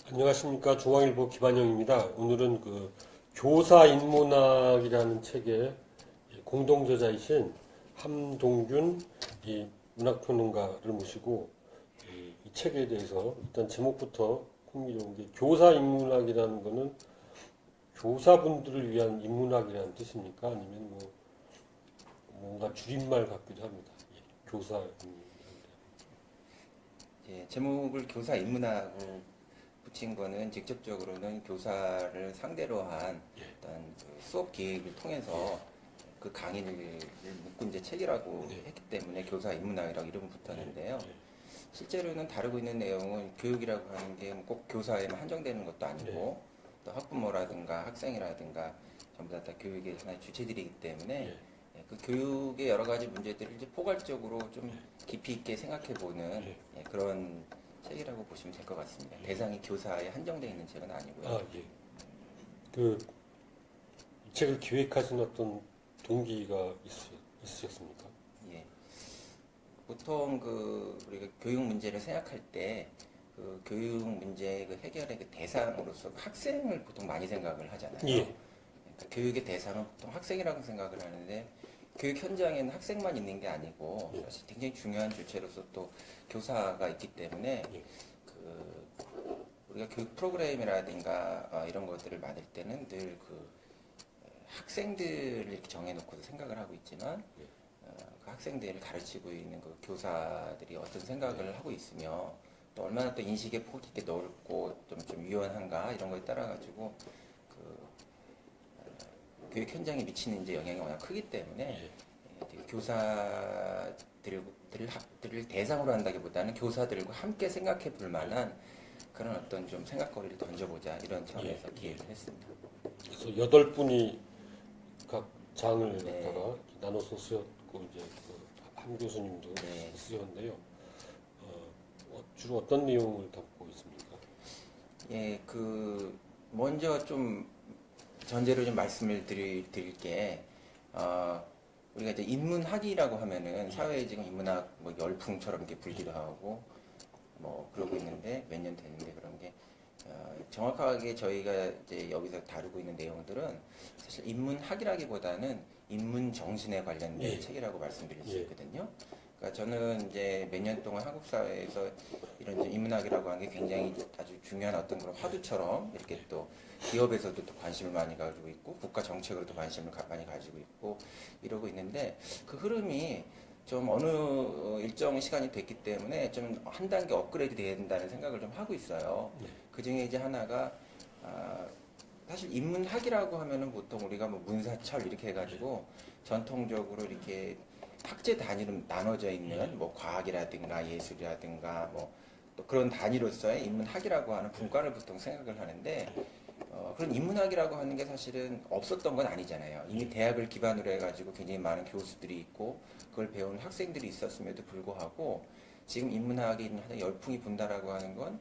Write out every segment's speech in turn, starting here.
안녕하십니까. 중앙일보 김한영입니다. 오늘은 그 교사인문학이라는 책의 공동저자이신 함동균 이 문학평론가를 모시고 이 책에 대해서 일단 제목부터 흥미로운 게 교사인문학이라는 거는 교사분들을 위한 인문학이라는 뜻입니까? 아니면 뭐 뭔가 줄임말 같기도 합니다. 교사인문학. 예, 제목을 교사 인문학으로 붙인 거는 직접적으로는 교사를 상대로 한 어떤 그 수업 기획을 통해서 그 강의를 묶은 이제 책이라고 했기 때문에 교사 인문학이라고 이름을 붙었는데요. 실제로는 다루고 있는 내용은 교육이라고 하는 게 꼭 교사에만 한정되는 것도 아니고 또 학부모라든가 학생이라든가 전부 다 교육의 하나의 주체들이기 때문에 그 교육의 여러 가지 문제들을 이제 포괄적으로 좀 깊이 있게 생각해 보는 그런 책이라고 보시면 될 것 같습니다. 대상이 교사에 한정되어 있는 책은 아니고요. 아, 예. 이 책을 기획하신 어떤 동기가 있으셨습니까? 예. 보통 우리가 교육 문제를 생각할 때 그 교육 문제 그 해결의 그 대상으로서 학생을 보통 많이 생각을 하잖아요. 예. 그러니까 교육의 대상은 보통 학생이라고 생각을 하는데 교육 현장에는 학생만 있는 게 아니고 사실 굉장히 중요한 주체로서 또 교사가 있기 때문에 우리가 교육 프로그램이라든가 이런 것들을 만들 때는 늘 그 학생들을 이렇게 정해놓고 생각을 하고 있지만 그 학생들을 가르치고 있는 그 교사들이 어떤 생각을 하고 있으며 또 얼마나 또 인식의 폭이 이렇게 넓고 좀 유연한가 이런 거에 따라 가지고 교육 현장에 미치는 이제 영향이 워낙 크기 때문에 교사들을 대상으로 한다기보다는 교사들과 함께 생각해 볼 만한 그런 어떤 좀 생각거리를 던져보자 이런 차원에서 기획을 했습니다. 그래서 8분이 각 장을 갖다가 나눠서 쓰였고 이제 함 교수님도 쓰셨는데요. 주로 어떤 내용을 담고 있습니까? 예, 먼저 좀 전제로 좀 말씀을 드릴게 우리가 이제 인문학이라고 하면은 사회에 지금 인문학 뭐 열풍처럼 이렇게 불기도 하고 뭐 그러고 있는데 몇 년 됐는데 그런 게 정확하게 저희가 이제 여기서 다루고 있는 내용들은 사실 인문학이라기보다는 인문 정신에 관련된 책이라고 말씀드릴 수 있거든요. 그러니까 저는 이제 몇 년 동안 한국 사회에서 이런 이제 인문학이라고 하는 게 굉장히 아주 중요한 어떤 그런 화두처럼 이렇게 또 기업에서도 또 관심을 많이 가지고 있고 국가 정책으로도 관심을 많이 가지고 있고 이러고 있는데 그 흐름이 좀 어느 일정 시간이 됐기 때문에 좀 한 단계 업그레이드 돼야 된다는 생각을 좀 하고 있어요. 그 중에 이제 하나가 사실 인문학이라고 하면은 보통 우리가 뭐 문사철 이렇게 해가지고 전통적으로 이렇게 학제 단위로 나눠져 있는 뭐 과학이라든가 예술이라든가 뭐 또 그런 단위로서의 인문학이라고 하는 분과를 보통 생각을 하는데 그런 인문학이라고 하는 게 사실은 없었던 건 아니잖아요. 이미 대학을 기반으로 해가지고 굉장히 많은 교수들이 있고 그걸 배우는 학생들이 있었음에도 불구하고 지금 인문학이 열풍이 분다라고 하는 건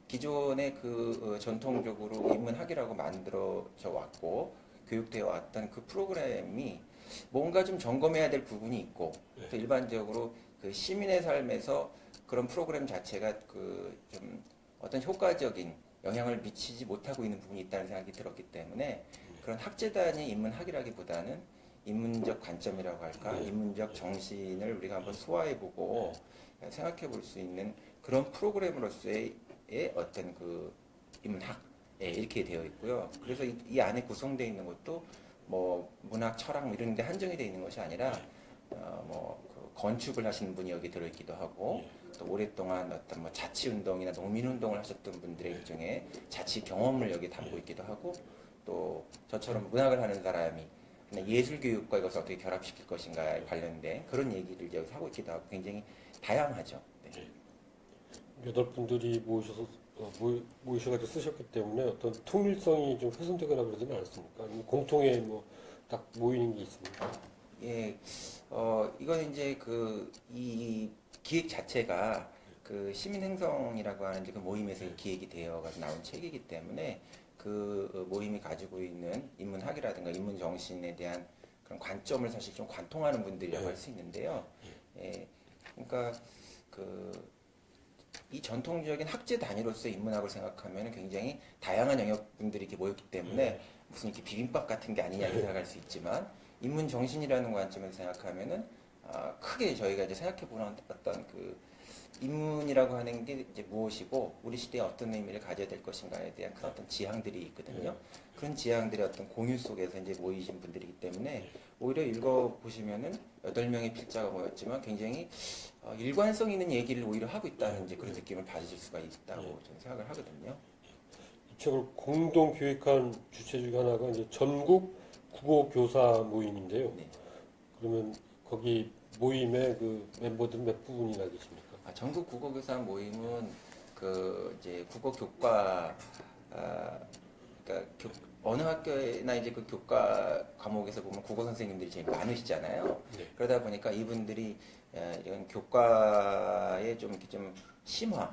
기존의 전통적으로 인문학이라고 만들어져 왔고 교육되어 왔던 그 프로그램이 뭔가 좀 점검해야 될 부분이 있고 또 일반적으로 그 시민의 삶에서 그런 프로그램 자체가 좀 어떤 효과적인 영향을 미치지 못하고 있는 부분이 있다는 생각이 들었기 때문에 그런 학제단위 인문학이라기보다는 인문적 관점이라고 할까 인문적 정신을 우리가 한번 소화해보고 생각해볼 수 있는 그런 프로그램으로서의 어떤 인문학 이렇게 되어 있고요. 그래서 이 안에 구성되어 있는 것도 뭐 문학, 철학 뭐 이런 데 한정이 되어 있는 것이 아니라 건축을 하시는 분이 여기 들어있기도 하고 또 오랫동안 어떤 뭐 자치운동이나 농민운동을 하셨던 분들의 일종의 자치 경험을 여기 담고 있기도 하고 또 저처럼 문학을 하는 사람이 예술교육과 이것을 어떻게 결합시킬 것인가에 관련된 그런 얘기를 여기서 하고 있기도 하고 굉장히 다양하죠. 네. 8분들이 모이셔가지고 쓰셨기 때문에 어떤 통일성이 좀 훼손되거나 그러지는 않습니까? 아니면 공통의 뭐 딱 모이는 게 있습니까? 예, 이건 이제 이 기획 자체가 시민행성이라고 하는 그 모임에서 기획이 되어 나온 책이기 때문에 그 모임이 가지고 있는 인문학이라든가 인문정신에 대한 그런 관점을 사실 좀 관통하는 분들이라고 할 수 있는데요. 예, 그러니까 이 전통적인 학제 단위로서의 인문학을 생각하면 굉장히 다양한 영역분들이 이렇게 모였기 때문에 무슨 이렇게 비빔밥 같은 게 아니냐 이렇게 생각할 수 있지만 인문 정신이라는 관점에서 생각하면은 크게 저희가 이제 생각해보는 어떤 그 인문이라고 하는 게 이제 무엇이고 우리 시대에 어떤 의미를 가져야 될 것인가에 대한 그런 어떤 지향들이 있거든요. 그런 지향들의 어떤 공유 속에서 이제 모이신 분들이기 때문에 오히려 읽어보시면은 8명의 필자가 모였지만 굉장히 일관성 있는 얘기를 오히려 하고 있다는 이제 그런 느낌을 받으실 수가 있다고 저는 생각을 하거든요. 이 책을 공동 기획한 주체 중에 하나가 이제 전국 국어 교사 모임인데요. 네. 그러면 거기 모임의 그 멤버들은 몇 분이나 계십니까? 전국 국어교사 모임은 그 이제 국어 교과 그러니까 어느 학교나 이제 그 교과 과목에서 보면 국어 선생님들이 제일 많으시잖아요. 네. 그러다 보니까 이분들이 이런 교과에 좀 이렇게 좀 심화,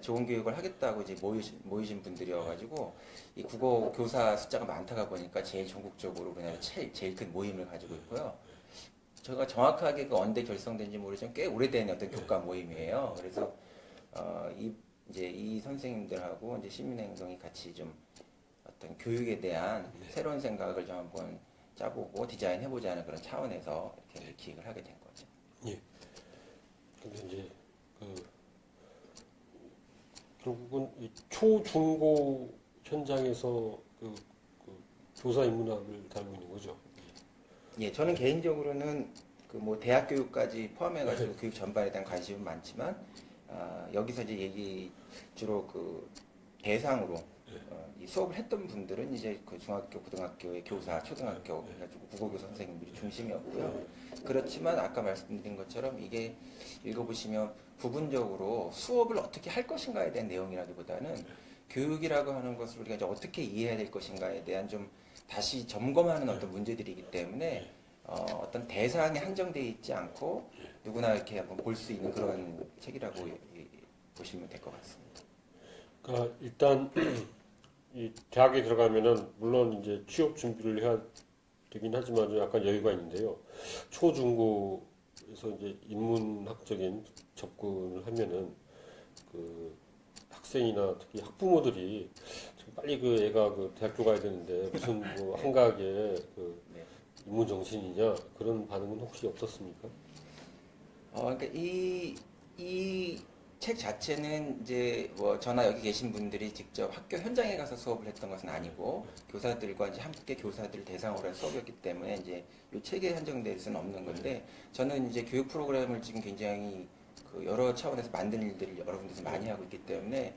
좋은 교육을 하겠다고 이제 모이신 분들이어가지고 이 국어 교사 숫자가 많다가 보니까 제일 전국적으로 그냥 제일 큰 모임을 가지고 있고요. 제가 정확하게 그 언제 결성된지 모르지만 꽤 오래된 어떤 교과 모임이에요. 그래서 이제 이 선생님들하고 이제 시민행동이 같이 좀 어떤 교육에 대한 새로운 생각을 좀 한번 짜보고 디자인해보자는 그런 차원에서 이렇게 기획을 하게 된 거죠. 예. 근데 이제 그 결국은 이 초중고 현장에서 그 교사 인문학을 다루고 있는 거죠. 예, 저는 개인적으로는 그 뭐 대학 교육까지 포함해가지고 교육 전반에 대한 관심은 많지만 여기서 이제 주로 그 대상으로 이 수업을 했던 분들은 이제 그 중학교, 고등학교의 교사, 초등학교 그래가지고 국어교사 선생님들이 중심이었고요. 그렇지만 아까 말씀드린 것처럼 이게 읽어보시면 부분적으로 수업을 어떻게 할 것인가에 대한 내용이라기보다는 교육이라고 하는 것을 우리가 이제 어떻게 이해해야 될 것인가에 대한 좀 다시 점검하는 어떤 문제들이기 때문에 어떤 대상에 한정되어 있지 않고 누구나 이렇게 한번 볼 수 있는 그런 책이라고 보시면 될 것 같습니다. 그러니까 일단 이 대학에 들어가면은 물론 이제 취업 준비를 해야 되긴 하지만 약간 여유가 있는데요. 초중고에서 이제 인문학적인 접근을 하면은 그 학생이나 특히 학부모들이 좀 빨리 그 애가 그 대학교 가야 되는데 무슨 뭐 한가하게 그 네. 인문 정신이냐 그런 반응은 혹시 없었습니까? 그러니까 이 책 자체는 이제 뭐 저나 여기 계신 분들이 직접 학교 현장에 가서 수업을 했던 것은 아니고 교사들과 이제 함께 교사들 대상으로 한 수업이었기 때문에 이제 이 책에 한정될 수는 없는 건데 저는 이제 교육 프로그램을 지금 굉장히 그 여러 차원에서 만드는 일들을 여러 군데서 많이 하고 있기 때문에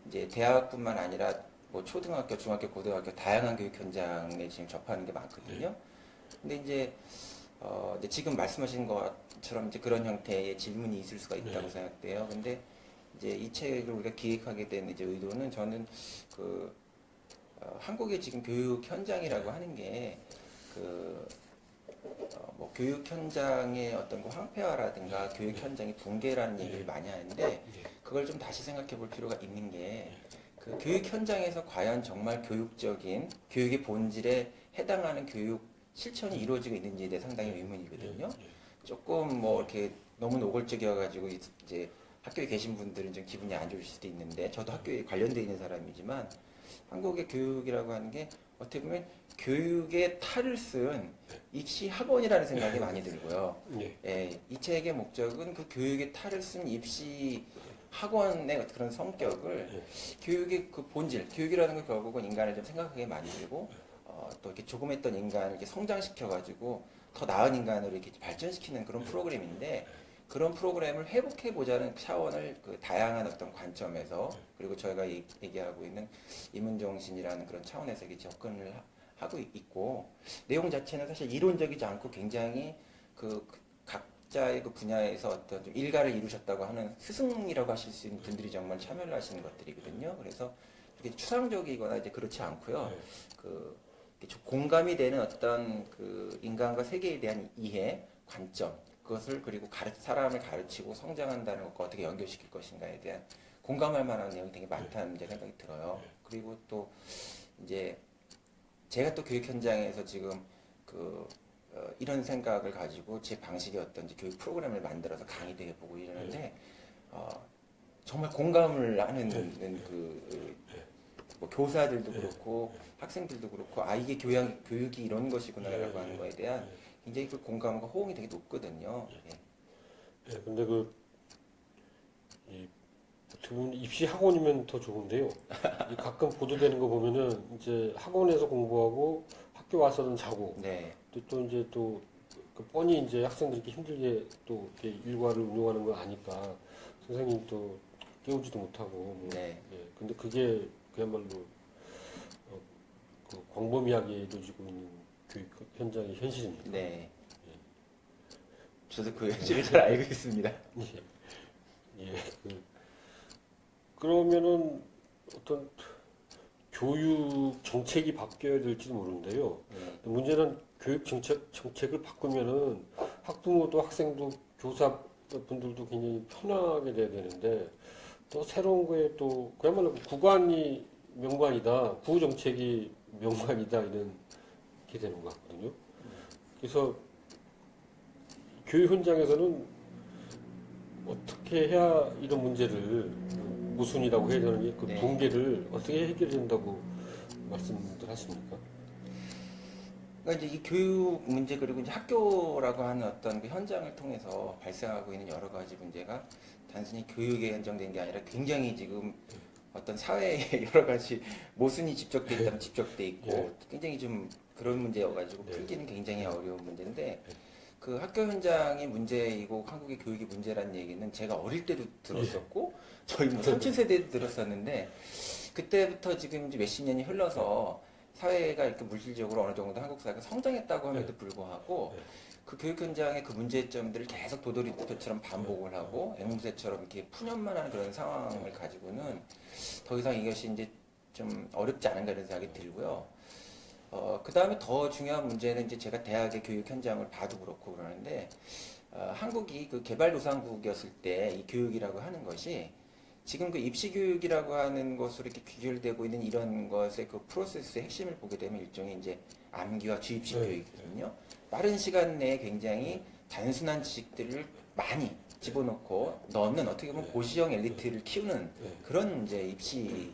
이제 대학뿐만 아니라 뭐 초등학교, 중학교, 고등학교 다양한 교육 현장에 지금 접하는 게 많거든요. 근데 이제 지금 말씀하신 것처럼 이제 그런 형태의 질문이 있을 수가 있다고 생각돼요. 근데 이제 이 책을 우리가 기획하게 된 이제 의도는 저는 그 한국의 지금 교육 현장이라고 하는 게 뭐 교육 현장의 어떤 그 황폐화라든가 교육 현장의 붕괴라는 얘기를 많이 하는데 그걸 좀 다시 생각해 볼 필요가 있는 게 그 교육 현장에서 과연 정말 교육적인 교육의 본질에 해당하는 교육 실천이 이루어지고 있는지에 대해 상당히 의문이거든요. 조금 뭐 이렇게 너무 노골적이어가지고 이제 학교에 계신 분들은 좀 기분이 안 좋을 수도 있는데 저도 학교에 관련되어 있는 사람이지만 한국의 교육이라고 하는 게 어떻게 보면 교육의 탈을 쓴 입시 학원이라는 생각이 많이 들고요. 예, 이 책의 목적은 그 교육의 탈을 쓴 입시 학원의 그런 성격을 교육의 그 본질, 교육이라는 건 결국은 인간을 좀 생각하게 만들고 또 이렇게 조그맸던 인간을 이렇게 성장시켜가지고 더 나은 인간으로 이렇게 발전시키는 그런 프로그램인데 그런 프로그램을 회복해 보자는 차원을 그 다양한 어떤 관점에서 그리고 저희가 얘기하고 있는 인문정신이라는 그런 차원에서 이렇게 접근을 하고 있고 내용 자체는 사실 이론적이지 않고 굉장히 그 각자의 그 분야에서 어떤 좀 일가를 이루셨다고 하는 스승이라고 하실 수 있는 분들이 정말 참여를 하시는 것들이거든요. 그래서 이렇게 추상적이거나 이제 그렇지 않고요. 그 공감이 되는 어떤 그 인간과 세계에 대한 이해, 관점, 그것을 그리고 사람을 가르치고 성장한다는 것과 어떻게 연결시킬 것인가에 대한 공감할 만한 내용이 되게 많다는 이제 생각이 들어요. 그리고 또 이제 제가 또 교육 현장에서 지금 이런 생각을 가지고 제 방식의 어떤 이제 교육 프로그램을 만들어서 강의도 해보고 이러는데 정말 공감을 하는 뭐 교사들도 그렇고 학생들도 그렇고 이게 교육이 이런 것이구나라고 하는 거에 대한 굉장히 그 공감과 호응이 되게 높거든요. 예. 예, 근데 어떻게 보면 입시 학원이면 더 좋은데요. 가끔 보도되는 거 보면은 이제 학원에서 공부하고 학교 와서는 자고 네. 또 이제 그 뻔히 이제 학생들이 힘들게 또 이렇게 일과를 운영하는 걸 아니까 선생님 또 깨우지도 못하고 뭐. 네. 예, 근데 그게 그야말로 그 광범위하게 이루어지고 있는 교육 현장의 현실입니다. 네. 저도 그 현실을 잘 알고 있습니다. 예, 그러면은 어떤 교육 정책이 바뀌어야 될지도 모르는데요. 네. 문제는 교육 정책을 바꾸면은 학부모도 학생도 교사분들도 굉장히 편하게 돼야 되는데 또 새로운 거에 또 그야말로 구관이 명관이다, 구호 정책이 명관이다 이렇게 되는 것 같거든요. 그래서 교육 현장에서는 어떻게 해야 이런 문제를 모순이라고 해야 되는지 그 네. 붕괴를 어떻게 해결된다고 말씀들 하십니까? 그러니까 이제 이 교육 문제 그리고 이제 학교라고 하는 어떤 그 현장을 통해서 발생하고 있는 여러 가지 문제가 단순히 교육에 한정된 게 아니라 굉장히 지금 어떤 사회에 여러 가지 모순이 집적돼 있다면 집적돼 있고 네. 굉장히 좀 그런 문제여가지고 네. 풀기는 굉장히 어려운 문제인데 그 학교 현장이 문제이고 한국의 교육이 문제라는 얘기는 제가 어릴 때도 들었었고 저희 뭐 삼촌 세대도 들었었는데 그때부터 지금 이제 몇십 년이 흘러서 사회가 이렇게 물질적으로 어느 정도 한국 사회가 성장했다고 함에도 불구하고 그 교육 현장의 그 문제점들을 계속 도돌이표처럼 반복을 하고 앵무새처럼 이렇게 푸념만 하는 그런 상황을 가지고는 더 이상 이것이 이제 좀 어렵지 않은가 이런 생각이 들고요. 그 다음에 더 중요한 문제는 이제 제가 대학의 교육 현장을 봐도 그렇고 그러는데, 한국이 그 개발도상국이었을 때 이 교육이라고 하는 것이 지금 그 입시교육이라고 하는 것으로 이렇게 귀결되고 있는 이런 것의 그 프로세스의 핵심을 보게 되면 일종의 이제 암기와 주입식 교육이거든요. 빠른 시간 내에 굉장히 단순한 지식들을 많이 집어넣고 넣는 어떻게 보면 고시형 엘리트를 키우는 그런 이제 입시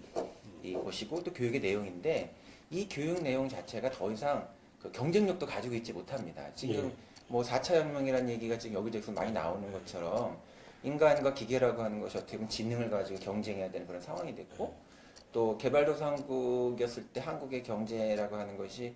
것이고 또 교육의 내용인데 이 교육 내용 자체가 더 이상 그 경쟁력도 가지고 있지 못합니다. 지금 뭐 4차 혁명이라는 얘기가 지금 여기저기서 많이 나오는 것처럼 인간과 기계라고 하는 것이 어떻게 보면 지능을 가지고 경쟁해야 되는 그런 상황이 됐고 또 개발도상국이었을 때 한국의 경제라고 하는 것이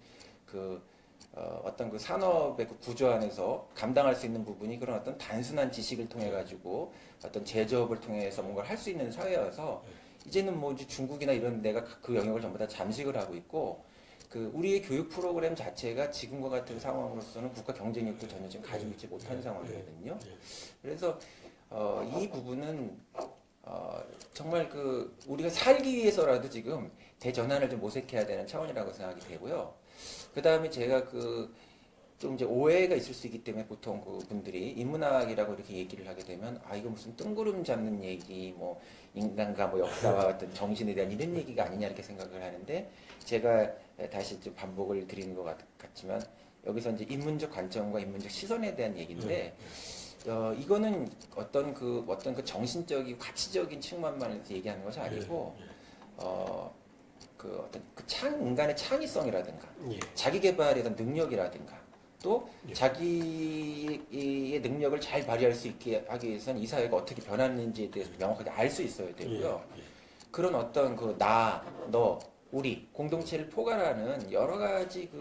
어떤 그 산업의 그 구조 안에서 감당할 수 있는 부분이 그런 어떤 단순한 지식을 통해 가지고 어떤 제조업을 통해서 뭔가를 할 수 있는 사회여서 이제는 뭐 이제 중국이나 이런 데가 그 영역을 전부 다 잠식을 하고 있고 그 우리의 교육 프로그램 자체가 지금과 같은 상황으로서는 국가 경쟁력도 전혀 지금 가지고 있지 못한 상황이거든요. 그래서 이 부분은 정말 그 우리가 살기 위해서라도 지금 대전환을 좀 모색해야 되는 차원이라고 생각이 되고요. 그 다음에 제가 좀 이제 오해가 있을 수 있기 때문에 보통 그 분들이 인문학이라고 이렇게 얘기를 하게 되면 이거 무슨 뜬구름 잡는 얘기 뭐 인간과 뭐 역사와 어떤 정신에 대한 이런 얘기가 아니냐 이렇게 생각을 하는데 제가 다시 좀 반복을 드리는 것 같지만 여기서 이제 인문적 관점과 인문적 시선에 대한 얘기인데 이거는 어떤 그 정신적이고 가치적인 측면만 얘기하는 것이 아니고 인간의 창의성이라든가 자기 개발의 어떤 능력이라든가 또 자기의 능력을 잘 발휘할 수 있게 하기 위해서는 이 사회가 어떻게 변하는지에 대해서 명확하게 알 수 있어야 되고요. 그런 어떤 나, 너, 우리 공동체를 포괄하는 여러 가지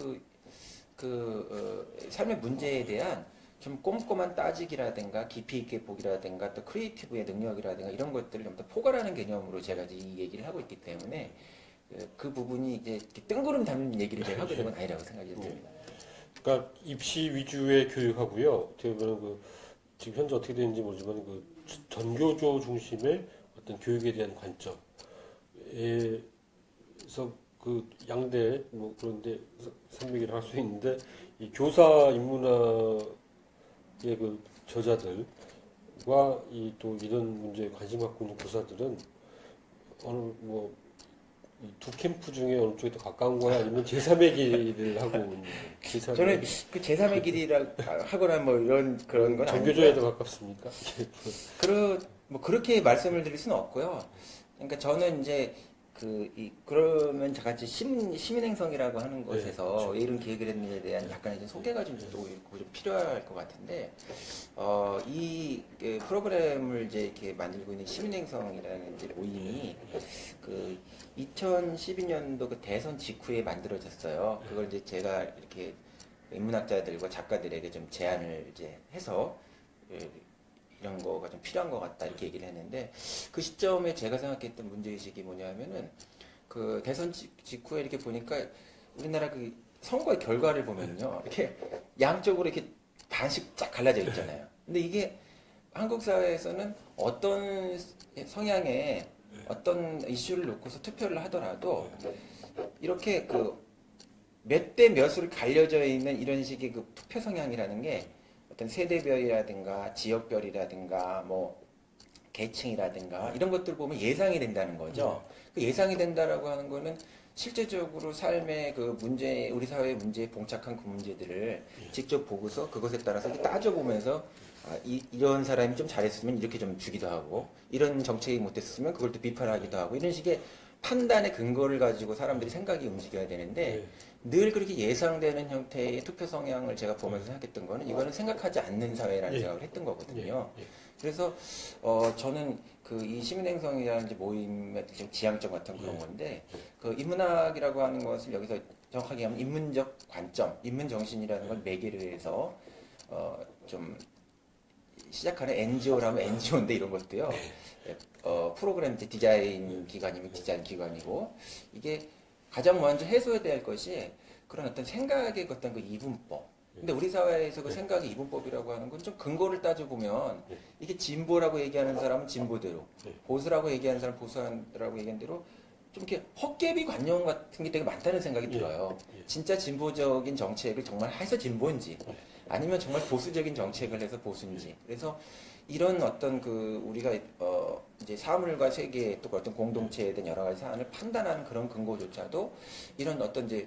삶의 문제에 대한 좀 꼼꼼한 따지기라든가 깊이 있게 보기라든가 또 크리에이티브의 능력이라든가 이런 것들을 좀 더 포괄하는 개념으로 제가 이제 이 얘기를 하고 있기 때문에 그 부분이 이제 뜬구름 담는 얘기를 제가 하게 되면 아니라고 생각이 듭니다. 그러니까 입시 위주의 교육하고요. 어떻게 보면 지금 현재 어떻게 되는지 모르지만 전교조 중심의 어떤 교육에 대한 관점에서 양대 뭐 그런데 산맥이라 할 수 있는데 이 교사 인문학의 저자들과 또 이런 문제에 관심 갖고 있는 교사들은 두 캠프 중에 어느 쪽이 더 가까운 거야? 아니면 제3의 길을 하고 있는 저는 그 제3의 길이라 하거나 뭐 그런 건 전교조에 더 가깝습니까? 뭐 그렇게 말씀을 드릴 수는 없고요. 그러니까 저는 이제 그러면 저같이 시민행성이라고 하는 곳에서 그렇죠. 왜 이런 계획을 했는지에 대한 약간의 좀 소개가 좀 필요할 것 같은데, 이 프로그램을 이제 이렇게 만들고 있는 시민행성이라는 이제 모임이 그 2012년도 그 대선 직후에 만들어졌어요. 그걸 이제 제가 이렇게 인문학자들과 작가들에게 좀 제안을 이제 해서 이런 거가 좀 필요한 것 같다 이렇게 얘기를 했는데, 그 시점에 제가 생각했던 문제의식이 뭐냐면은 그 대선 직후에 이렇게 보니까 우리나라 그 선거의 결과를 보면요, 이렇게 양쪽으로 이렇게 반씩 쫙 갈라져 있잖아요. 근데 이게 한국 사회에서는 어떤 성향의 어떤 이슈를 놓고서 투표를 하더라도 이렇게 그 몇 대 몇으로 갈려져 있는 이런 식의 그 투표 성향이라는 게 어떤 세대별이라든가 지역별이라든가 뭐 계층이라든가 이런 것들 보면 예상이 된다는 거죠. 그 예상이 된다라고 하는 거는 실제적으로 삶의 그 문제, 우리 사회의 문제에 봉착한 그 문제들을 직접 보고서 그것에 따라서 이렇게 따져보면서 이런 사람이 좀 잘했으면 이렇게 좀 주기도 하고, 이런 정책이 못했으면 그걸 또 비판하기도 하고, 이런 식의 판단의 근거를 가지고 사람들이 생각이 움직여야 되는데, 늘 그렇게 예상되는 형태의 투표 성향을 제가 보면서 생각했던 거는 이거는 생각하지 않는 사회라는 생각을 했던 거거든요. 그래서 저는 그 이 시민행성이라는 이제 모임의 좀 지향점 같은 그런 건데, 그 인문학이라고 하는 것을 여기서 정확하게 하면 인문적 관점, 인문정신이라는 걸 매개로 해서 좀 시작하는 NGO라면 NGO인데 이런 것도요. 프로그램 디자인 기관이면 디자인 기관이고, 이게 가장 먼저 해소해야 할 것이 그런 어떤 생각의 어떤 그 이분법. 근데 우리 사회에서 그 생각의 이분법이라고 하는 건 좀 근거를 따져보면 이게 진보라고 얘기하는 사람은 진보대로, 보수라고 얘기하는 사람은 보수라고 얘기하는 대로 좀 이렇게 헛개비 관념 같은 게 되게 많다는 생각이 들어요. 진짜 진보적인 정책을 정말 해서 진보인지 아니면 정말 보수적인 정책을 해서 보수인지. 그래서 이런 어떤 그 우리가 이제 사물과 세계 또 어떤 공동체에 대한 여러 가지 사안을 판단하는 그런 근거조차도 이런 어떤 이제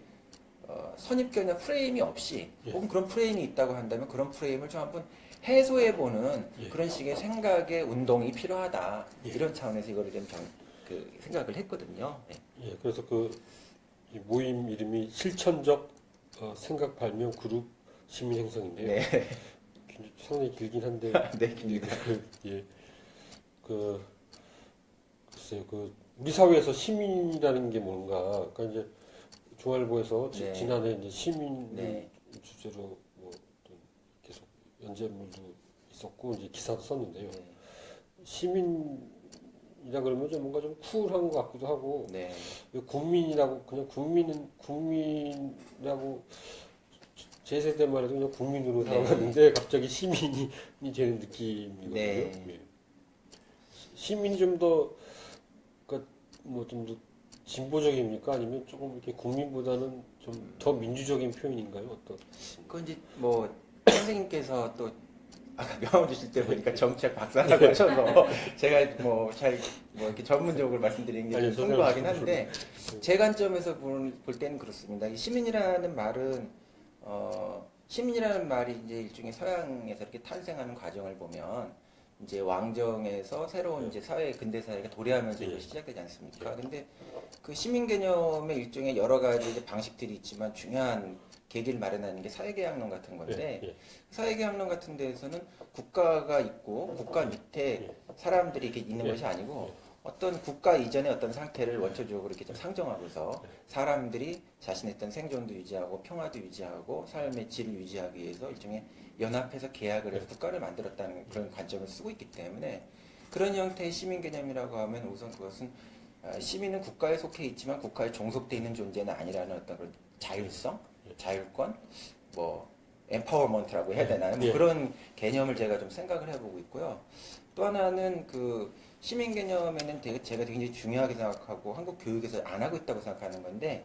선입견이나 프레임이 없이, 혹은 그런 프레임이 있다고 한다면 그런 프레임을 좀 한번 해소해보는 그런 식의 생각의 운동이 필요하다. 이런 차원에서 이거를 좀 생각을 했거든요. 네. 그래서 이 모임 이름이 실천적 생각 발명 그룹 시민 행성인데요. 네. 상당히 길긴 한데. 네, 깁니다. 글쎄요, 우리 사회에서 시민이라는 게 뭔가, 그러니까 이제 중앙일보에서 네. 지난해 이제 시민 네. 주제로 뭐 어떤 계속 연재물도 있었고 이제 기사도 썼는데요. 네. 시민이라 그러면 좀 뭔가 좀 쿨한 것 같기도 하고, 네. 국민이라고 그냥 국민이라고 제 세대만 해도 그냥 국민으로 살아왔는데 갑자기 시민이 되는 느낌이거든요. 네. 시민이 좀 더 그러니까 뭐 좀 더 진보적입니까? 아니면 조금 이렇게 국민보다는 좀 더 민주적인 표현인가요? 어떤? 그건 이제 뭐 선생님께서 또 아까 명함 주실 때 보니까 정치학 박사라고 하셔서 제가 뭐 이렇게 전문적으로 말씀드리는 게 아니요, 좀 풍부하긴 한데, 제 관점에서 볼 때는 그렇습니다. 이 시민이라는 말은 시민이라는 말이 이제 일종의 서양에서 이렇게 탄생하는 과정을 보면 이제 왕정에서 새로운 이제 사회, 근대 사회가 도래하면서 이거 시작되지 않습니까? 근데 그 시민 개념의 일종의 여러 가지 이제 방식들이 있지만 중요한 계기를 마련하는 게 사회계약론 같은 건데, 사회계약론 같은 데에서는 국가가 있고 국가 밑에 사람들이 이렇게 있는 것이 아니고 어떤 국가 이전의 어떤 상태를 원초적으로 이렇게 좀 상정하고서 사람들이 자신의 어떤 생존도 유지하고 평화도 유지하고 삶의 질을 유지하기 위해서 일종의 연합해서 계약을 해서 국가를 만들었다는 그런 관점을 쓰고 있기 때문에, 그런 형태의 시민 개념이라고 하면 우선 그것은 시민은 국가에 속해 있지만 국가에 종속되어 있는 존재는 아니라는 어떤 그런 자율성, 자율권, 뭐 엠파워먼트라고 해야 되나요? 뭐 그런 개념을 제가 좀 생각을 해보고 있고요. 또 하나는 그 시민 개념에는 제가 굉장히 중요하게 생각하고 한국 교육에서 안 하고 있다고 생각하는 건데,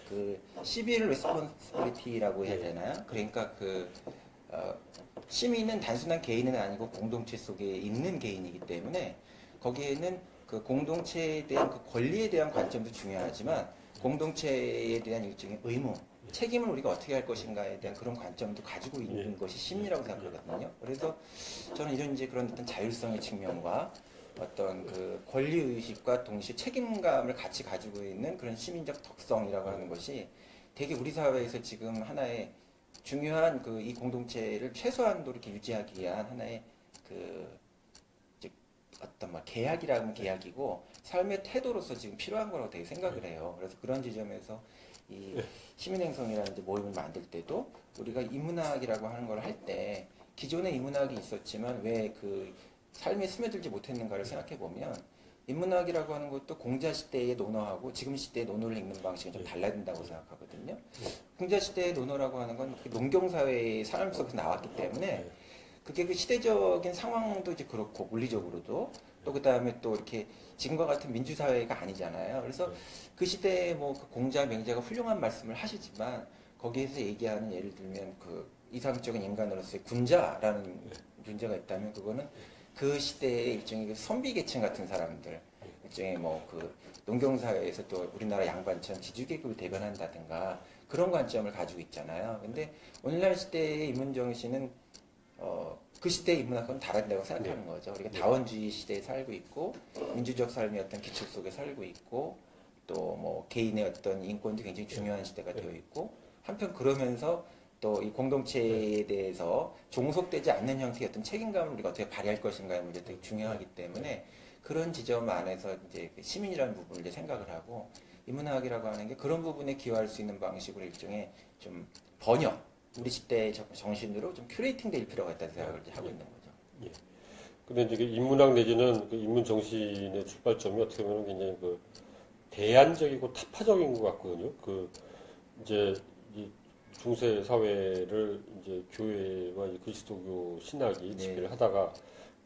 그 시빌 레스폰시빌리티라고 해야 되나요? 그러니까 시민은 단순한 개인은 아니고 공동체 속에 있는 개인이기 때문에 거기에는 그 공동체에 대한 그 권리에 대한 관점도 중요하지만 공동체에 대한 일종의 의무, 책임을 우리가 어떻게 할 것인가에 대한 그런 관점도 가지고 있는 것이 시민이라고 생각하거든요. 그래서 저는 이런 이제 그런 어떤 자율성의 측면과 어떤 그 권리의식과 동시에 책임감을 같이 가지고 있는 그런 시민적 덕성이라고 하는 것이 되게 우리 사회에서 지금 하나의 중요한 그 이 공동체를 최소한도 이렇게 유지하기 위한 하나의 그 이제 어떤 막 계약이라면 계약이고 삶의 태도로서 지금 필요한 거라고 되게 생각을 해요. 그래서 그런 지점에서 이 시민행성이라는 이제 모임을 만들 때도 우리가 인문학이라고 하는 걸 할 때 기존에 인문학이 있었지만 왜 그 삶에 스며들지 못했는가를 생각해 보면 인문학이라고 하는 것도 공자 시대의 논어하고 지금 시대의 논어를 읽는 방식이 좀 달라야 된다고 생각하거든요. 공자 시대의 논어라고 하는 건 농경 사회의 사람 속에서 나왔기 때문에 그게 그 시대적인 상황도 이제 그렇고 물리적으로도 또 그다음에 또 이렇게 지금과 같은 민주사회가 아니잖아요. 그래서 그 시대에 뭐그 공자 명자가 훌륭한 말씀을 하시지만 거기에서 얘기하는 예를 들면 그 이상적인 인간으로서의 군자라는 존재가 있다면 그거는 그 시대의 일종의 그 선비 계층 같은 사람들 일종의 뭐 그 농경 사회에서 또 우리나라 양반처럼 지주계급을 대변한다든가 그런 관점을 가지고 있잖아요. 근데 오늘날 시대의 인문 정신은 그 시대의 인문학과는 다르다고 생각하는 거죠. 우리가 다원주의 시대에 살고 있고 민주적 삶의 어떤 기초 속에 살고 있고 또 뭐 개인의 어떤 인권도 굉장히 중요한 시대가 되어 있고 한편 그러면서 또 이 공동체에 대해서 종속되지 않는 형태의 어떤 책임감을 우리가 어떻게 발휘할 것인가의 문제 되게 중요하기 때문에 그런 지점 안에서 이제 시민이라는 부분을 이제 생각을 하고 인문학이라고 하는 게 그런 부분에 기여할 수 있는 방식으로 일종의 좀 번역 우리 시대의 정신으로 좀 큐레이팅 될 필요가 있다는 생각을 이제 하고 있는 거죠. 예. 근데 이제 그 인문학 내지는 그 인문 정신의 출발점이 어떻게 보면 굉장히 그 대안적이고 타파적인 것 같거든요. 그 이제 이 중세 사회를 이제 교회와 이 그리스도교 신학이 지배를 하다가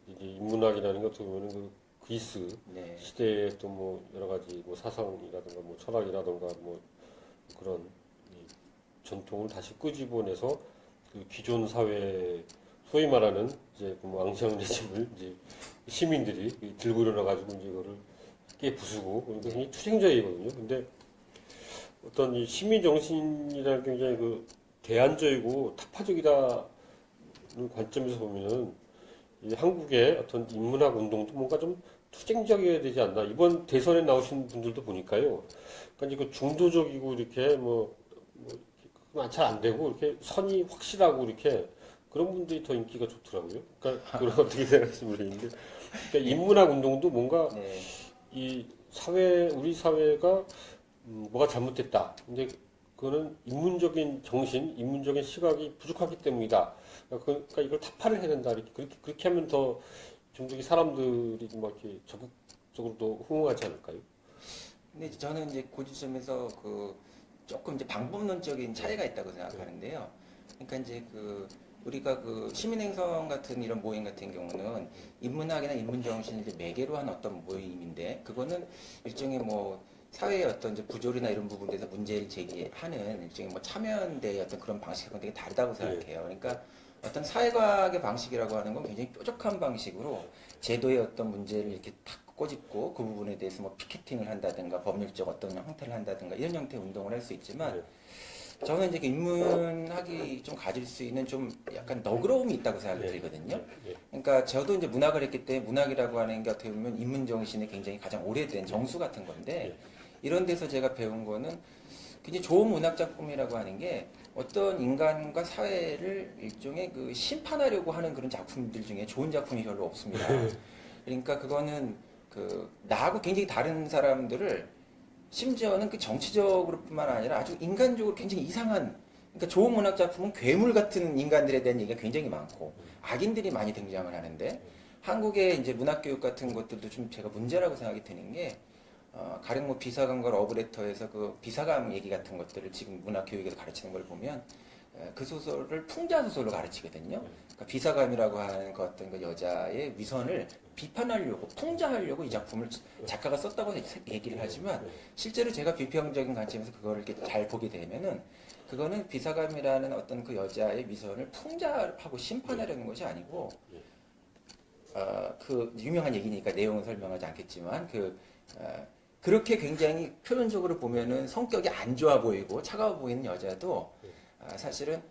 이제 인문학이라는 게 어떻게 보면 그 그리스 시대에 또 뭐 여러 가지 뭐 사상이라든가 뭐 철학이라든가 뭐 그런 이 전통을 다시 끄집어내서 그 기존 사회 소위 말하는 이제 그 앙시앙 레짐을 이제 시민들이 들고 일어나 가지고 이제 이거를 깨 부수고 그러니까 굉장히 투쟁적이거든요. 근데 어떤 이 시민 정신이라는 게 굉장히 그 대안적이고 타파적이다는 관점에서 보면은 이 한국의 어떤 인문학 운동도 뭔가 좀 투쟁적이어야 되지 않나. 이번 대선에 나오신 분들도 보니까요. 그러니까 이제 그 중도적이고 이렇게 잘 안 되고 이렇게 선이 확실하고 이렇게 그런 분들이 더 인기가 좋더라고요. 그러니까 그런 어떻게 생각하시는지 모르겠는데, 그러니까 인문학 운동도 뭔가 이 사회 우리 사회가 뭐가 잘못됐다. 근데 그거는 인문적인 정신, 인문적인 시각이 부족하기 때문이다. 그러니까 이걸 타파를 해야 된다. 그렇게 하면 더 좀 더 사람들이 좀 이렇게 적극적으로 더 호응하지 않을까요? 근데 저는 이제 그 지점에서 그 조금 이제 방법론적인 차이가 있다고 생각하는데요. 그러니까 이제 그 우리가 그 시민행성 같은 이런 모임 같은 경우는 인문학이나 인문정신을 이제 매개로 한 어떤 모임인데 그거는 일종의 뭐 사회의 어떤 이제 부조리나 이런 부분에 대해서 문제를 제기하는 일종의 뭐 참여연대의 어떤 그런 방식하고는 되게 다르다고 생각해요. 그러니까 어떤 사회과학의 방식이라고 하는 건 굉장히 뾰족한 방식으로 제도의 어떤 문제를 이렇게 탁 꼬집고 그 부분에 대해서 뭐 피켓팅을 한다든가 법률적 어떤 형태를 한다든가 이런 형태의 운동을 할 수 있지만 저는 이제 그 인문학이 좀 가질 수 있는 좀 약간 너그러움이 있다고 생각이 들거든요. 그러니까 저도 이제 문학을 했기 때문에 문학이라고 하는 게 어떻게 보면 인문 정신의 굉장히 가장 오래된 정수 같은 건데 이런 데서 제가 배운 거는 굉장히 좋은 문학 작품이라고 하는 게 어떤 인간과 사회를 일종의 그 심판하려고 하는 그런 작품들 중에 좋은 작품이 별로 없습니다. 그러니까 그거는 그 나하고 굉장히 다른 사람들을 심지어는 그 정치적으로뿐만 아니라 아주 인간적으로 굉장히 이상한 그러니까 좋은 문학 작품은 괴물 같은 인간들에 대한 얘기가 굉장히 많고 악인들이 많이 등장을 하는데 한국의 이제 문학 교육 같은 것들도 좀 제가 문제라고 생각이 드는 게 가령 뭐 비사감과 러브레터에서 그 비사감 얘기 같은 것들을 지금 문학 교육에서 가르치는 걸 보면 그 소설을 풍자 소설로 가르치거든요. 그러니까 비사감이라고 하는 그 어떤 그 여자의 위선을 비판하려고 풍자하려고 이 작품을 작가가 썼다고 얘기를 하지만 실제로 제가 비평적인 관점에서 그거를 이렇게 잘 보게 되면은 그거는 비사감이라는 어떤 그 여자의 위선을 풍자하고 심판하려는 것이 아니고 그 유명한 얘기니까 내용은 설명하지 않겠지만 그렇게 굉장히 표면적으로 보면은 성격이 안 좋아 보이고 차가워 보이는 여자도 사실은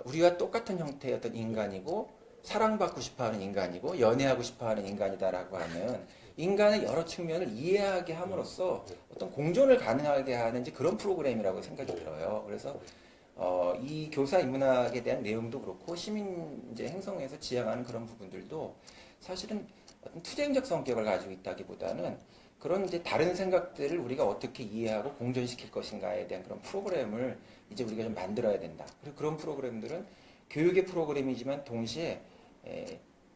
우리와 똑같은 형태의 어떤 인간이고 사랑받고 싶어하는 인간이고 연애하고 싶어하는 인간이다라고 하는 인간의 여러 측면을 이해하게 함으로써 어떤 공존을 가능하게 하는 이제 그런 프로그램이라고 생각이 들어요. 그래서 이 교사 인문학에 대한 내용도 그렇고 시민 이제 행성에서 지향하는 그런 부분들도 사실은 어떤 투쟁적 성격을 가지고 있다기보다는 그런 이제 다른 생각들을 우리가 어떻게 이해하고 공존시킬 것인가에 대한 그런 프로그램을 이제 우리가 좀 만들어야 된다. 그리고 그런 프로그램들은 교육의 프로그램이지만 동시에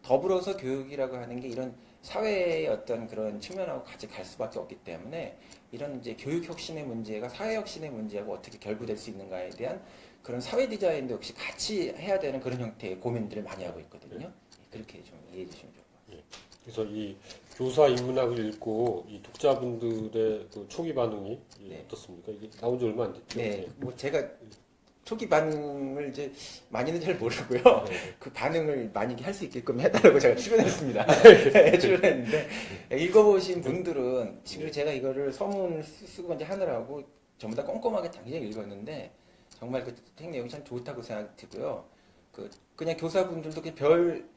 더불어서 교육이라고 하는 게 이런 사회의 어떤 그런 측면하고 같이 갈 수밖에 없기 때문에 이런 이제 교육 혁신의 문제가 사회 혁신의 문제하고 어떻게 결부될 수 있는가에 대한 그런 사회 디자인도 역시 같이 해야 되는 그런 형태의 고민들을 많이 하고 있거든요. 그렇게 좀 이해해 주시면 좋을 것 같아요. 그래서 이 교사 인문학을 읽고 이 독자분들의 그 초기 반응이 네. 어떻습니까? 이게 나온 지 얼마 안 됐죠? 네, 뭐 제가 초기 반응을 이제 많이는 잘 모르고요. 그 반응을 많이 할 수 있게끔 해달라고 제가 출연했습니다. 출연했는데 읽어보신 분들은 지금 제가 이거를 서문 쓰고 이제 하느라고 전부 다 꼼꼼하게 당연히 읽었는데 정말 그 책 내용이 참 좋다고 생각이 들고요. 그냥 교사분들도 그냥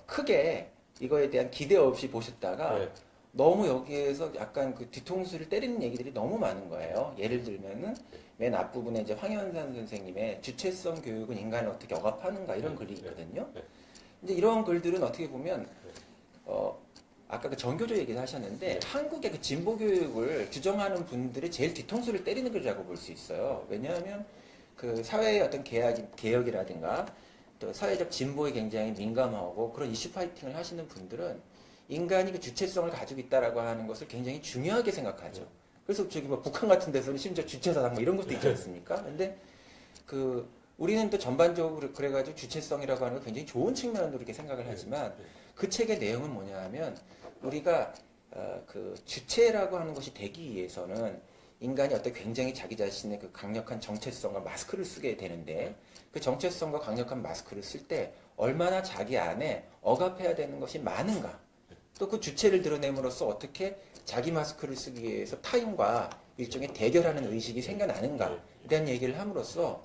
크게 이거에 대한 기대 없이 보셨다가 네. 너무 여기에서 약간 그 뒤통수를 때리는 얘기들이 너무 많은 거예요. 예를 들면은 맨 앞부분에 이제 황현산 선생님의 주체성 교육은 인간을 어떻게 억압하는가 이런 글이 있거든요. 이제 이런 글들은 어떻게 보면 아까 그 정교조 얘기를 하셨는데 한국의 그 진보 교육을 규정하는 분들이 제일 뒤통수를 때리는 글이라고 볼 수 있어요. 왜냐하면 그 사회의 어떤 개혁이라든가 또 사회적 진보에 굉장히 민감하고 그런 이슈 파이팅을 하시는 분들은 인간이 그 주체성을 가지고 있다라고 하는 것을 굉장히 중요하게 생각하죠. 그래서 저기 뭐 북한 같은 데서는 심지어 주체사상 뭐 이런 것도 있지 않습니까? 근데 우리는 또 전반적으로 그래가지고 주체성이라고 하는 거 굉장히 좋은 측면으로 이렇게 생각을 하지만 그 책의 내용은 뭐냐 하면 우리가 그 주체라고 하는 것이 되기 위해서는 인간이 어떤 굉장히 자기 자신의 그 강력한 정체성과 마스크를 쓰게 되는데 그 정체성과 강력한 마스크를 쓸 때 얼마나 자기 안에 억압해야 되는 것이 많은가 또 그 주체를 드러냄으로써 어떻게 자기 마스크를 쓰기 위해서 타인과 일종의 대결하는 의식이 생겨나는가에 대한 얘기를 함으로써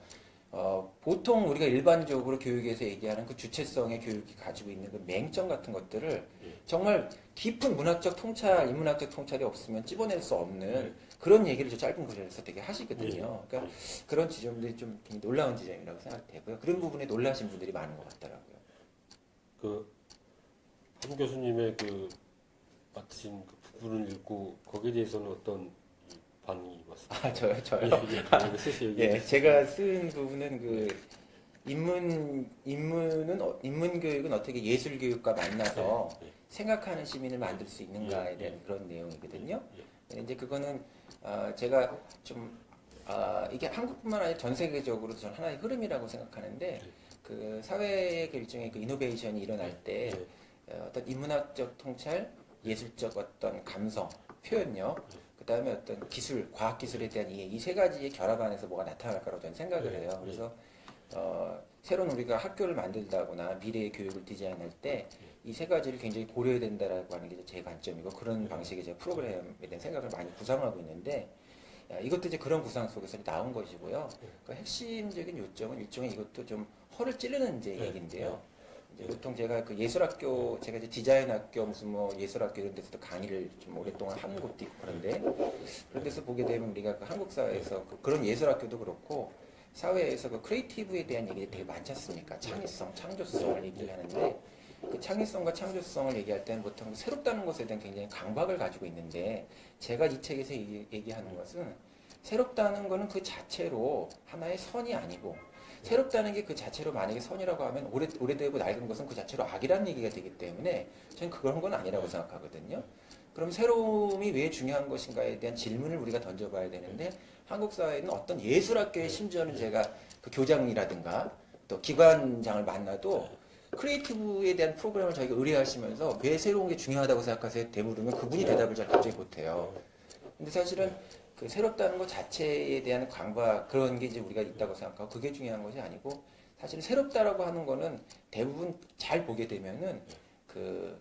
보통 우리가 일반적으로 교육에서 얘기하는 그 주체성의 교육이 가지고 있는 그 맹점 같은 것들을 정말 깊은 문학적 통찰, 인문학적 통찰이 없으면 찝어낼 수 없는 그런 얘기를 저 짧은 글에서 되게 하시거든요. 그러니까 그런 지점들이 좀 굉장히 놀라운 지점이라고 생각되고요. 그런 부분에 놀라신 분들이 많은 것 같더라고요. 한 교수님의 그 맡으신 그 부분을 읽고 거기에 대해서는 어떤 반응이 왔습니까? 저요? 예, 제가 쓴 부분은 그 인문 교육은 어떻게 예술 교육과 만나서 생각하는 시민을 만들 수 있는가에 대한 그런 내용이거든요. 이제 그거는 제가 좀 이게 한국뿐만 아니라 전 세계적으로 저는 하나의 흐름이라고 생각하는데 그 사회의 그 일종의 그 이노베이션이 일어날 때 어떤 인문학적 통찰, 예술적 어떤 감성, 표현력, 그 다음에 어떤 기술, 과학 기술에 대한 이해, 이 세 가지의 결합 안에서 뭐가 나타날 거라고 저는 생각을 해요. 그래서 새로운 우리가 학교를 만들다거나 미래의 교육을 디자인할 때 이 세 가지를 굉장히 고려해야 된다라고 하는 게 제 관점이고 그런 방식의 제 프로그램에 대한 생각을 많이 구상하고 있는데 이것도 이제 그런 구상 속에서 나온 것이고요. 그 핵심적인 요점은 일종의 이것도 좀 허를 찌르는 이제 얘기인데요. 보통 제가 그 예술학교, 제가 이제 디자인학교, 무슨 뭐 예술학교 이런 데서도 강의를 좀 오랫동안 한 곳도 있고 그런데, 그런 데서 보게 되면 우리가 그 한국 사회에서 그런 예술학교도 그렇고, 사회에서 그 크리에이티브에 대한 얘기들이 되게 많지 않습니까? 창의성, 창조성을 얘기를 하는데, 그 창의성과 창조성을 얘기할 때는 보통 새롭다는 것에 대한 굉장히 강박을 가지고 있는데, 제가 이 책에서 얘기하는 것은 새롭다는 거는 그 자체로 하나의 선이 아니고, 새롭다는 게 그 자체로 만약에 선이라고 하면 오래되고 낡은 것은 그 자체로 악이라는 얘기가 되기 때문에 저는 그런 건 아니라고 생각하거든요. 그럼 새로움이 왜 중요한 것인가에 대한 질문을 우리가 던져봐야 되는데 한국 사회는 어떤 예술학교에 심지어는 제가 그 교장이라든가 또 기관장을 만나도 크리에이티브에 대한 프로그램을 저희가 의뢰하시면서 왜 새로운 게 중요하다고 생각하세요? 되물으면 그분이 대답을 잘 갑자기 못해요. 근데 사실은 그 새롭다는 것 자체에 대한 강박 그런 게 이제 우리가 있다고 생각하고 그게 중요한 것이 아니고 사실 새롭다라고 하는 거는 대부분 잘 보게 되면은 그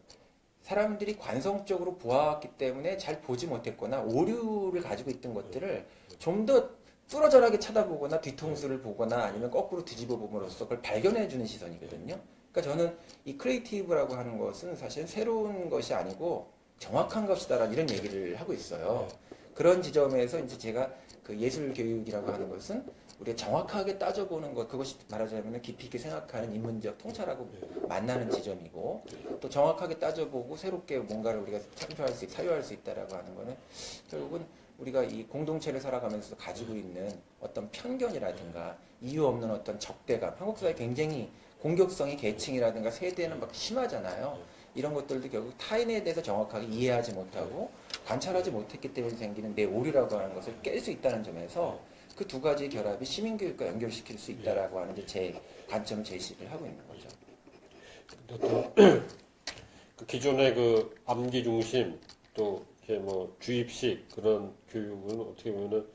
사람들이 관성적으로 보아왔기 때문에 잘 보지 못했거나 오류를 가지고 있던 것들을 좀 더 뚫어져라하게 쳐다보거나 뒤통수를 보거나 아니면 거꾸로 뒤집어 봄으로써 그걸 발견해 주는 시선이거든요. 그러니까 저는 이 크리에이티브라고 하는 것은 사실 새로운 것이 아니고 정확한 것이다라는 이런 얘기를 하고 있어요. 그런 지점에서 이제 제가 그 예술 교육이라고 하는 것은 우리가 정확하게 따져보는 것, 그것이 말하자면 깊이 있게 생각하는 인문적 통찰하고 만나는 지점이고, 또 정확하게 따져보고 새롭게 뭔가를 우리가 창조할 수, 사유할 수 있다라고 하는 거는 결국은 우리가 이 공동체를 살아가면서 가지고 있는 어떤 편견이라든가 이유 없는 어떤 적대감, 한국 사회 굉장히 공격성이 계층이라든가 세대는 막 심하잖아요. 이런 것들도 결국 타인에 대해서 정확하게 이해하지 못하고 관찰하지 못했기 때문에 생기는 내 오류라고 하는 것을 깰 수 있다는 점에서 그 두 가지 결합이 시민교육과 연결시킬 수 있다라고 하는 제 관점을 제시를 하고 있는 거죠. 어떤 그 기존의 그 암기 중심 또 이렇게 뭐 주입식 그런 교육은 어떻게 보면은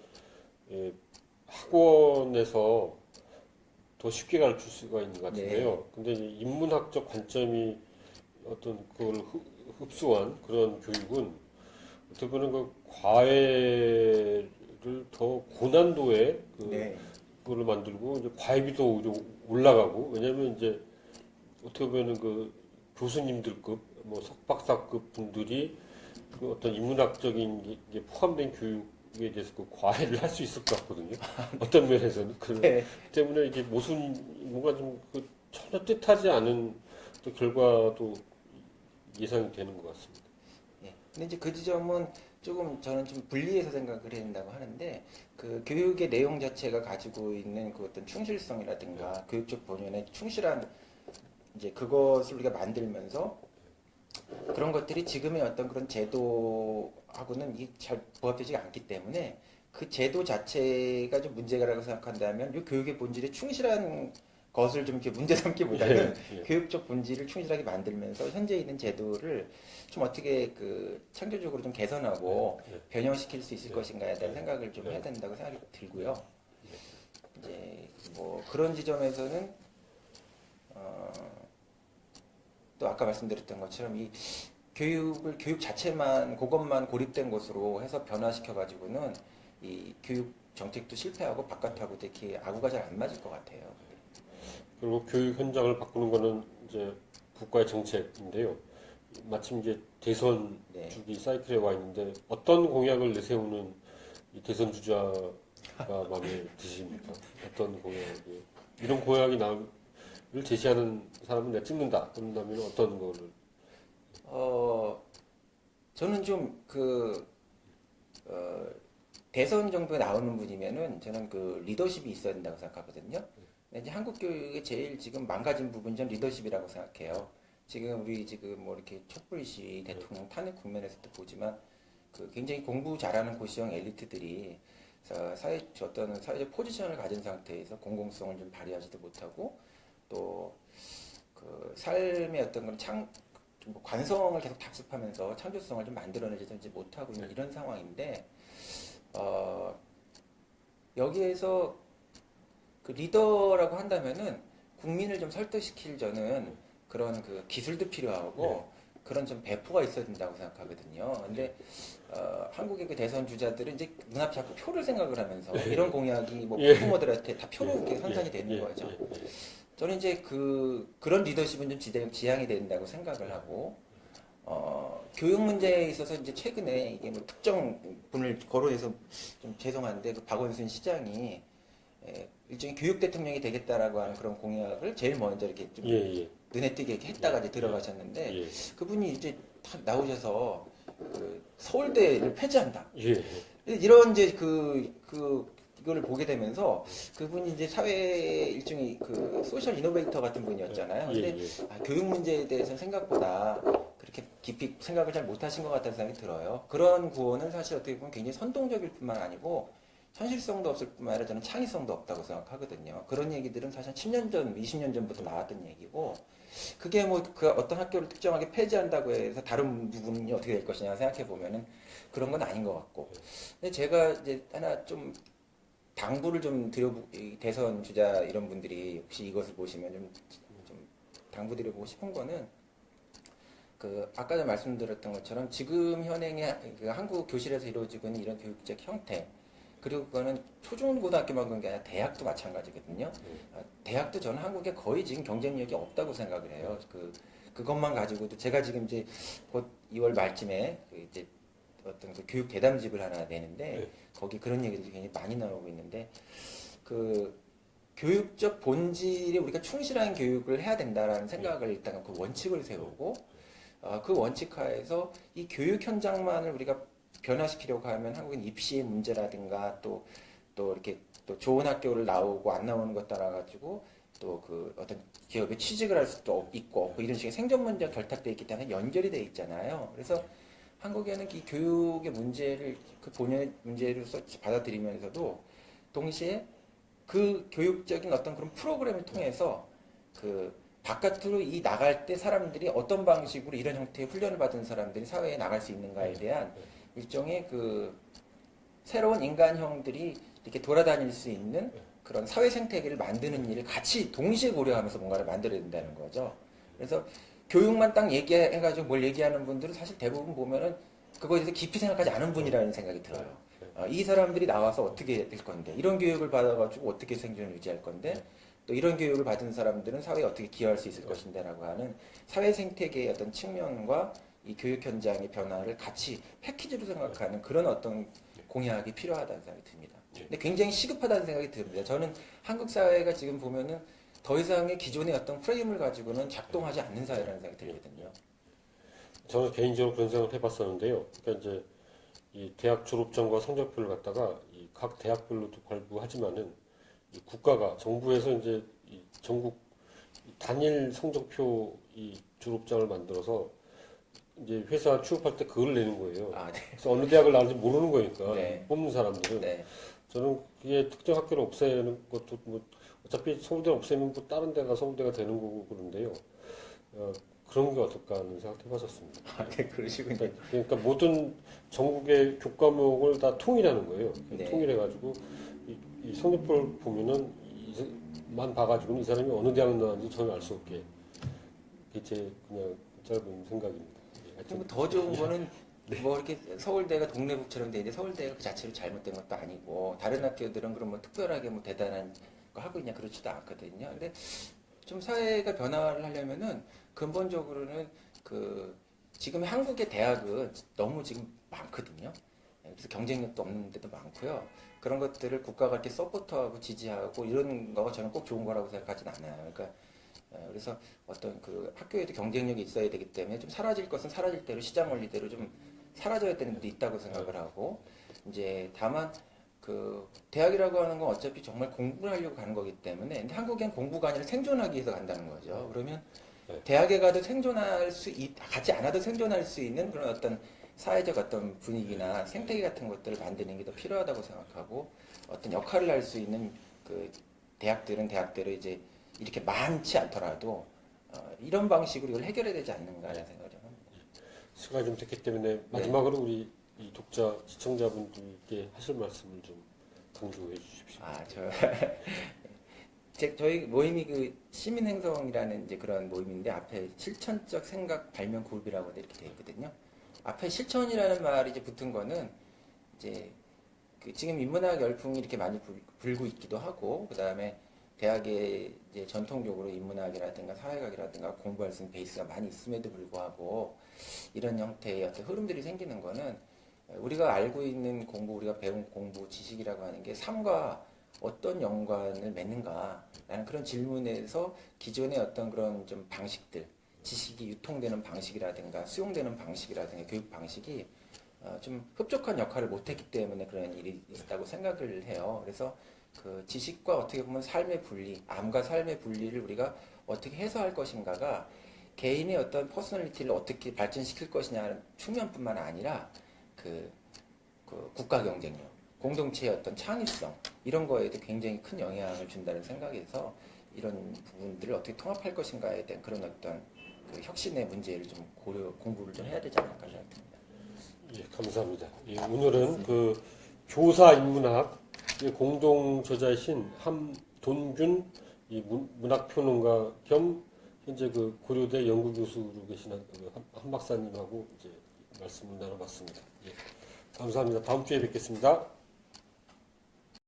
학원에서 더 쉽게 가르칠 수가 있는 것 같은데요. 근데 이제 인문학적 관점이 어떤 그걸 흡수한 그런 교육은 어떻게 보면 그 과외를 더 고난도의 그거를 만들고 이제 과외비 더 오히려 올라가고 왜냐면 이제 어떻게 보면은 그 교수님들급 뭐 석박사급 분들이 그 어떤 인문학적인 게 포함된 교육에 대해서 그 과외를 할 수 있을 것 같거든요. 어떤 면에서는 그 때문에 이게 무슨 뭔가 좀그 전혀 뜻하지 않은 또 결과도 예상이 되는 것 같습니다. 예. 근데 이제 그 지점은 조금 저는 좀 분리해서 생각을 해야 된다고 하는데 그 교육의 내용 자체가 가지고 있는 그 어떤 충실성이라든가 교육적 본연에 충실한 이제 그것을 우리가 만들면서 그런 것들이 지금의 어떤 그런 제도하고는 이게 잘 부합되지 않기 때문에 그 제도 자체가 좀 문제가라고 생각한다면 이 교육의 본질에 충실한 것을 좀 이렇게 문제 삼기보다는 교육적 본질을 충실하게 만들면서 현재 있는 제도를 좀 어떻게 그 창조적으로 좀 개선하고 변형시킬 수 있을 것인가에 대한 생각을 좀 해야 된다고 생각이 들고요. 이제 뭐 그런 지점에서는 또 아까 말씀드렸던 것처럼 이 교육 자체만 그것만 고립된 것으로 해서 변화시켜 가지고는 이 교육 정책도 실패하고 바깥하고 이렇게 아구가 잘 안 맞을 것 같아요. 그리고 교육 현장을 바꾸는 거는 이제 국가의 정책인데요. 마침 이제 대선 주기 사이클에 와 있는데 어떤 공약을 내세우는 이 대선 주자가 마음에 드십니까? 어떤 공약이 이런 공약이 나를 제시하는 사람은 내가 찍는다. 그런다면 어떤 거를? 저는 좀 대선 정도에 나오는 분이면은 저는 그 리더십이 있어야 된다고 생각하거든요. 근데 이제 한국 교육의 제일 지금 망가진 부분이 전 리더십이라고 생각해요. 지금 우리 지금 뭐 이렇게 촛불 시위, 대통령 탄핵 국면에서도 보지만 그 굉장히 공부 잘하는 고시형 엘리트들이 어떤 사회적 포지션을 가진 상태에서 공공성을 좀 발휘하지도 못하고 또 그 삶의 어떤 그런 뭐 관성을 계속 답습하면서 창조성을 좀 만들어내지 못하고 있는 이런 상황인데 여기에서 그 리더라고 한다면은 국민을 좀 설득시킬 저는 그런 그 기술도 필요하고 그런 좀 배포가 있어야 된다고 생각하거든요. 근데 한국의 그 대선 주자들은 이제 눈앞에 자꾸 표를 생각을 하면서 이런 공약이 뭐 후보들한테 다 표로 이렇게 선산이 되는 거죠. 저는 이제 그런 리더십은 좀 지향이 된다고 생각을 하고 교육 문제에 있어서 이제 최근에 이게 뭐 특정 분을 거론해서 좀 죄송한데 그 박원순 시장이 일종의 교육 대통령이 되겠다라고 하는 그런 공약을 제일 먼저 이렇게 좀 눈에 띄게 이렇게 했다가 이제 들어가셨는데 그분이 이제 탁 나오셔서 그 서울대를 폐지한다. 이런 이제 이거를 보게 되면서 그분이 이제 사회의 일종의 그 소셜 이노베이터 같은 분이었잖아요. 근데 교육 문제에 대해서는 생각보다 그렇게 깊이 생각을 잘 못하신 것 같다는 생각이 들어요. 그런 구호는 사실 어떻게 보면 굉장히 선동적일 뿐만 아니고 현실성도 없을 뿐만 아니라 저는 창의성도 없다고 생각하거든요. 그런 얘기들은 사실 10년 전, 20년 전부터 나왔던 얘기고 그게 뭐 그 어떤 학교를 특정하게 폐지한다고 해서 다른 부분이 어떻게 될 것이냐 생각해 보면은 그런 건 아닌 것 같고. 근데 제가 이제 하나 좀 당부를 좀 대선 주자 이런 분들이 혹시 이것을 보시면 좀 당부드려보고 싶은 거는 그 아까 전 말씀드렸던 것처럼 지금 현행의 그 한국 교실에서 이루어지고 있는 이런 교육적 형태 그리고 그거는 초중고등학교만 그런 게 아니라 대학도 마찬가지거든요. 대학도 저는 한국에 거의 지금 경쟁력이 없다고 생각을 해요. 그것만 가지고도 제가 지금 이제 곧 2월 말쯤에 이제 어떤 그 교육 대담집을 하나 내는데 네. 거기 그런 얘기들이 굉장히 많이 나오고 있는데 그 교육적 본질에 우리가 충실한 교육을 해야 된다라는 생각을 일단 그 원칙을 세우고 그 원칙 하에서 이 교육 현장만을 우리가 변화시키려고 하면 한국인 입시의 문제라든가 또 이렇게 또 좋은 학교를 나오고 안 나오는 것 따라 가지고 또 그 어떤 기업에 취직을 할 수도 있고 없고 이런 식의 생존 문제가 결탁돼 있기 때문에 연결이 돼 있잖아요. 그래서 한국에는 이 교육의 문제를 그 본연의 문제로서 받아들이면서도 동시에 그 교육적인 어떤 그런 프로그램을 통해서 그 바깥으로 이 나갈 때 사람들이 어떤 방식으로 이런 형태의 훈련을 받은 사람들이 사회에 나갈 수 있는가에 대한 일종의 그 새로운 인간형들이 이렇게 돌아다닐 수 있는 그런 사회 생태계를 만드는 일을 같이 동시에 고려하면서 뭔가를 만들어야 된다는 거죠. 그래서 교육만 딱 얘기해가지고 뭘 얘기하는 분들은 사실 대부분 보면은 그거에 대해서 깊이 생각하지 않은 분이라는 생각이 들어요. 이 사람들이 나와서 어떻게 될 건데, 이런 교육을 받아가지고 어떻게 생존을 유지할 건데, 또 이런 교육을 받은 사람들은 사회에 어떻게 기여할 수 있을 것인데라고 하는 사회 생태계의 어떤 측면과 이 교육 현장의 변화를 같이 패키지로 생각하는 그런 어떤 공약이 필요하다는 생각이 듭니다. 근데 굉장히 시급하다는 생각이 듭니다. 저는 한국 사회가 지금 보면은 더 이상의 기존의 어떤 프레임을 가지고는 작동하지 않는 사회라는 생각이 들거든요. 저는 개인적으로 그런 생각을 해봤었는데요. 그러니까 이제 이 대학 졸업장과 성적표를 갖다가 이 각 대학별로도 발부하지만은 이 국가가 정부에서 이제 이 전국 단일 성적표 이 졸업장을 만들어서 이제 회사 취업할 때 그걸 내는 거예요. 아, 네. 그래서 어느 대학을 나올지 모르는 거니까 네. 뽑는 사람들은. 네. 저는 그게 특정 학교를 없애는 것도 뭐 어차피 서울대 없애면 뭐 다른 데가 서울대가 되는 거고 그런데요. 그런 게 어떨까 하는 생각도 해봤었습니다. 아, 네, 그러시군요. 그러니까 모든 전국의 교과목을 다 통일하는 거예요. 네. 통일해가지고 이 성적표를 보면은 만 봐가지고는 이 사람이 어느 대학 나왔는지 전혀 알 수 없게. 그게 제 그냥 짧은 생각입니다. 그리고 더 좋은 거는 뭐 이렇게 서울대가 동래북처럼 돼 있는데 서울대가 그 자체로 잘못된 것도 아니고 다른 학교들은 그럼 뭐 특별하게 뭐 대단한 거 하고 있냐 그렇지도 않거든요. 근데 좀 사회가 변화를 하려면은 근본적으로는 그 지금 한국의 대학은 너무 지금 많거든요. 그래서 경쟁력도 없는 데도 많고요. 그런 것들을 국가가 이렇게 서포트하고 지지하고 이런 거가 저는 꼭 좋은 거라고 생각하진 않아요. 그러니까 그래서 어떤 그 학교에도 경쟁력이 있어야 되기 때문에 좀 사라질 것은 사라질 대로 시장 원리대로 좀 사라져야 되는 데도 있다고 생각을 하고 이제 다만 그 대학이라고 하는 건 어차피 정말 공부를 하려고 가는 거기 때문에 근데 한국엔 공부가 아니라 생존하기 위해서 간다는 거죠. 그러면 대학에 가도 가지 않아도 생존할 수 있는 그런 어떤 사회적 어떤 분위기나 생태계 같은 것들을 만드는 게 더 필요하다고 생각하고 어떤 역할을 할 수 있는 그 대학들은 대학대로 이제 이렇게 많지 않더라도 이런 방식으로 이걸 해결해야 되지 않는가라는 생각을 좀 합니다. 시간이 좀 됐기 때문에 마지막으로 우리 이 독자 시청자분들께 하실 말씀을 좀 강조해 주십시오. 저희 모임이 그 시민행성이라는 이제 그런 모임인데 앞에 실천적 생각 발명 그룹이라고 이렇게 되어 있거든요. 앞에 실천이라는 말이 이제 붙은 거는 이제 그 지금 인문학 열풍이 이렇게 많이 불고 있기도 하고 그 다음에 대학에 이제 전통적으로 인문학이라든가 사회학이라든가 공부할 수 있는 베이스가 많이 있음에도 불구하고 이런 형태의 어떤 흐름들이 생기는 거는 우리가 알고 있는 공부, 우리가 배운 공부, 지식이라고 하는 게 삶과 어떤 연관을 맺는가라는 그런 질문에서 기존의 어떤 그런 좀 방식들, 지식이 유통되는 방식이라든가 수용되는 방식이라든가 교육 방식이 좀 흡족한 역할을 못했기 때문에 그런 일이 있었다고 생각을 해요. 그래서 그 지식과 어떻게 보면 삶의 분리, 암과 삶의 분리를 우리가 어떻게 해소할 것인가가 개인의 어떤 퍼스널리티를 어떻게 발전시킬 것이냐는 측면뿐만 아니라 그 국가 경쟁력, 공동체의 어떤 창의성 이런 거에도 굉장히 큰 영향을 준다는 생각에서 이런 부분들을 어떻게 통합할 것인가에 대한 그런 어떤 그 혁신의 문제를 좀 공부를 좀 해야 되지 않을까 생각합니다. 예, 감사합니다. 예, 오늘은 그 교사 인문학 공동 저자이신 함돈균 이 문학평론가 겸 현재 그 고려대 연구교수로 계신 한 박사님하고 이제 말씀을 나눠봤습니다. 예, 감사합니다. 다음 주에 뵙겠습니다.